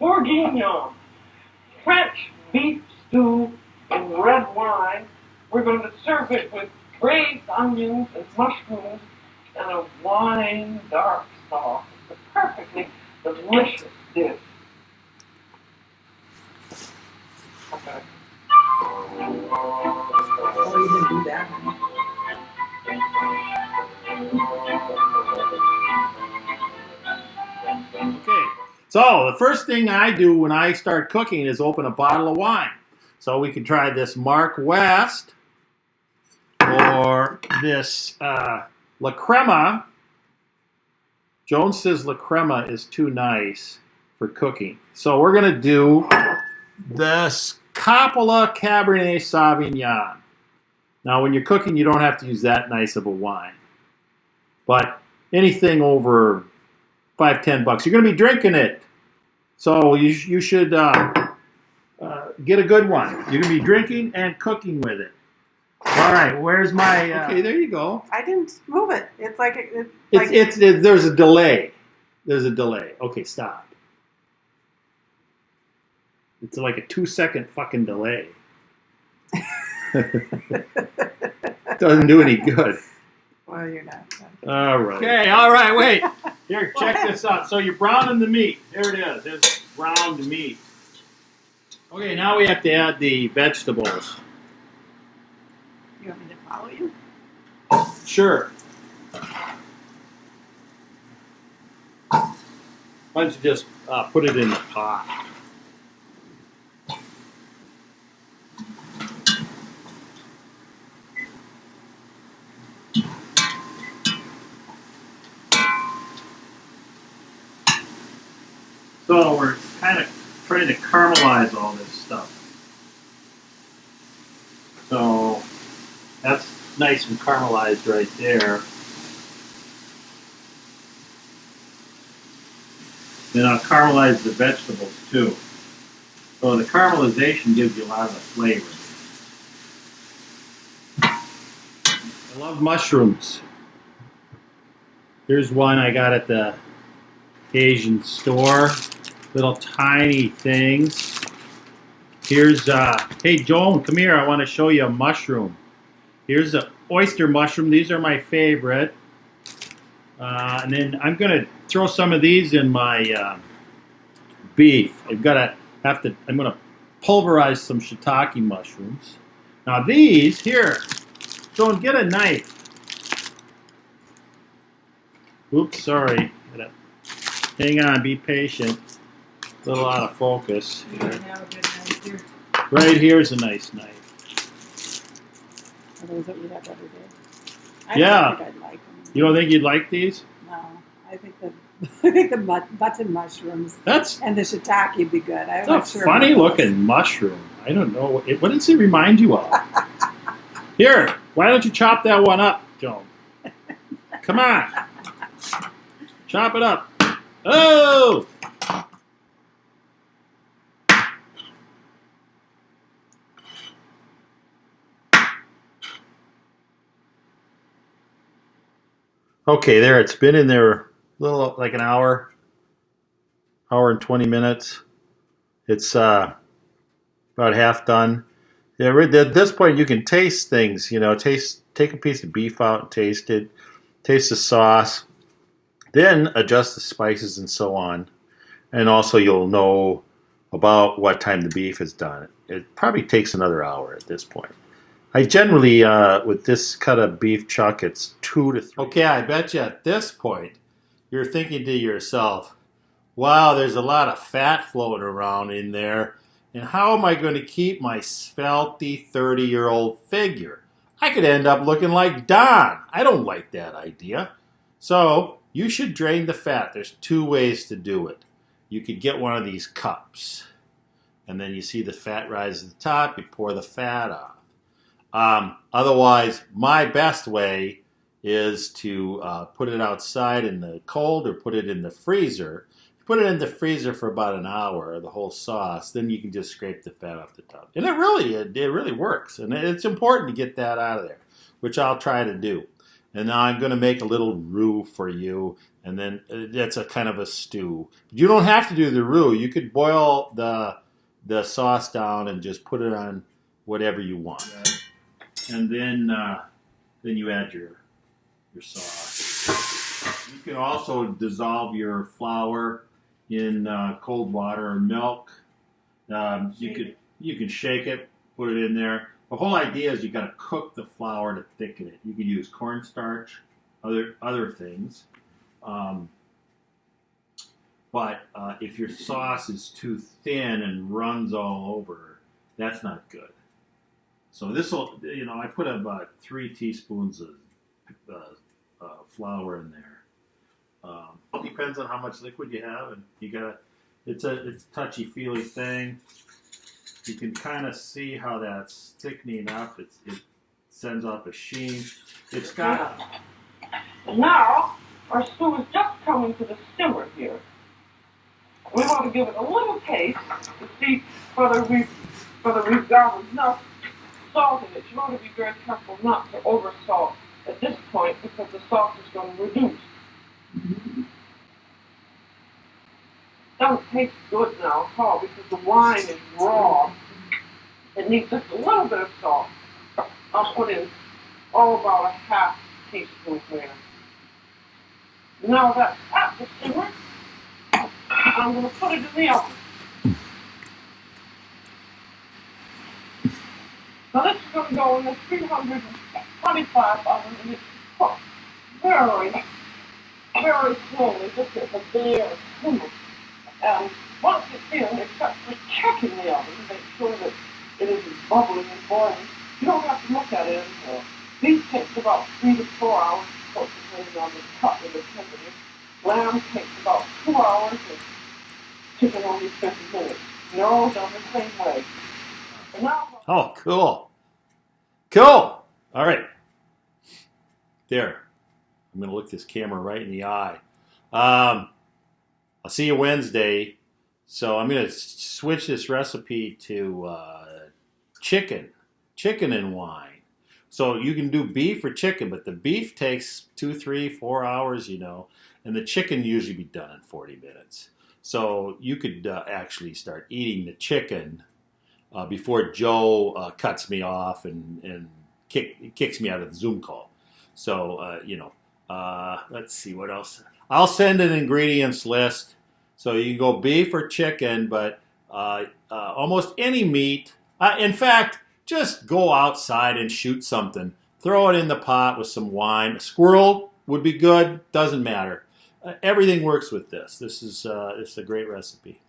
bourguignon, French beef stew in red wine. We're going to serve it with braised onions and mushrooms and a wine dark sauce. It's a perfectly delicious dish. Okay. Oh, you didn't do that one. Okay, so the first thing I do when I start cooking is open a bottle of wine. So we can try this Mark West or this La Crema. Joan says La Crema is too nice for cooking. So we're going to do this Coppola Cabernet Sauvignon. Now when you're cooking, you don't have to use that nice of a wine. But anything over $5-10, you're going to be drinking it. So you should get a good one. You're going to be drinking and cooking with it. All right, where's my... okay, there you go. I didn't move it. It's like... There's a delay. There's a delay. Okay, stop. It's like a 2-second fucking delay. Doesn't do any good. Well, you're not. All right. Okay, all right, wait. Here, check this out. So you're browning the meat. There it is. There's browned meat. Okay, now we have to add the vegetables. You want me to follow you? Sure. Why don't you just put it in the pot? So we're kind of trying to caramelize all this stuff. So that's nice and caramelized right there. Then I'll caramelize the vegetables too. So the caramelization gives you a lot of the flavor. I love mushrooms. Here's one I got at the Asian store. Little tiny things. Here's, hey Joan, come here. I want to show you a mushroom. Here's an oyster mushroom. These are my favorite. And then I'm going to throw some of these in my beef. I'm going to pulverize some shiitake mushrooms. Now these, here, Joan, get a knife. Oops, sorry. Hang on, be patient. A little out of focus. Right here's a nice knife. Are those that we have every day? I Yeah. don't think I'd like them. You don't think you'd like these? No, I think the button mushrooms and the shiitake would be good. I'm not It's a sure funny looking mushroom. I don't know. What does it remind you of? Here, why don't you chop that one up, Joan? Come on. Chop it up. Oh! Okay, there. It's been in there a little like an hour and 20 minutes. It's about half done. Yeah, at this point, you can taste things. Take a piece of beef out and taste it. Taste the sauce. Then adjust the spices and so on. And also, you'll know about what time the beef is done. It probably takes another hour at this point. I generally, with this cut of beef chuck, it's 2 to 3. Okay, I bet you at this point, you're thinking to yourself, wow, there's a lot of fat floating around in there, and how am I going to keep my svelty 30-year-old figure? I could end up looking like Don. I don't like that idea. So, you should drain the fat. There's 2 ways to do it. You could get one of these cups, and then you see the fat rise to the top, you pour the fat off. Otherwise, my best way is to put it outside in the cold or put it in the freezer. If you put it in the freezer for about an hour, the whole sauce, then you can just scrape the fat off the top. And it really works. And it's important to get that out of there, which I'll try to do. And now I'm going to make a little roux for you, and then that's a kind of a stew. You don't have to do the roux. You could boil the sauce down and just put it on whatever you want, and then you add your sauce. You can also dissolve your flour in cold water or milk. You can shake it, put it in there. The whole idea is you got to cook the flour to thicken it. You can use cornstarch, other things, but if your sauce is too thin and runs all over, that's not good. So this will, I put about 3 teaspoons of flour in there. It depends on how much liquid you have, and it's a touchy feely thing. You can kind of see how that's thickening up. It sends off a sheen. It's got. Now our stew is just coming to the simmer here. We want to give it a little taste to see whether we've got enough salt in it. You want to be very careful not to over salt at this point because the salt is going to reduce. Doesn't taste good now at all because the wine is raw. It needs just a little bit of salt. I'll put in about a half teaspoon there. Now that's at the simmer, I'm going to put it in the oven. Now this is going to go in the 325 oven and it's cooked very, very slowly, just at the bare simmer. And once it's in, except for checking the oven to make sure that it isn't bubbling and boiling, you don't have to look at it anymore. Beef takes about 3 to 4 hours to cook, depending on the cut and the temperature. Lamb takes about 2 hours, and chicken only 50 minutes. They're all done the same way. And now, Oh, cool. Cool. All right. There. I'm going to look this camera right in the eye. I'll see you Wednesday. So I'm going to switch this recipe to chicken and wine. So you can do beef or chicken, but the beef takes 2, 3, 4 hours, and the chicken usually be done in 40 minutes. So you could actually start eating the chicken before Joe cuts me off and kicks me out of the Zoom call. So, let's see what else. I'll send an ingredients list. So you can go beef or chicken, but almost any meat. In fact, just go outside and shoot something. Throw it in the pot with some wine. A squirrel would be good. Doesn't matter. Everything works with this. This is a great recipe.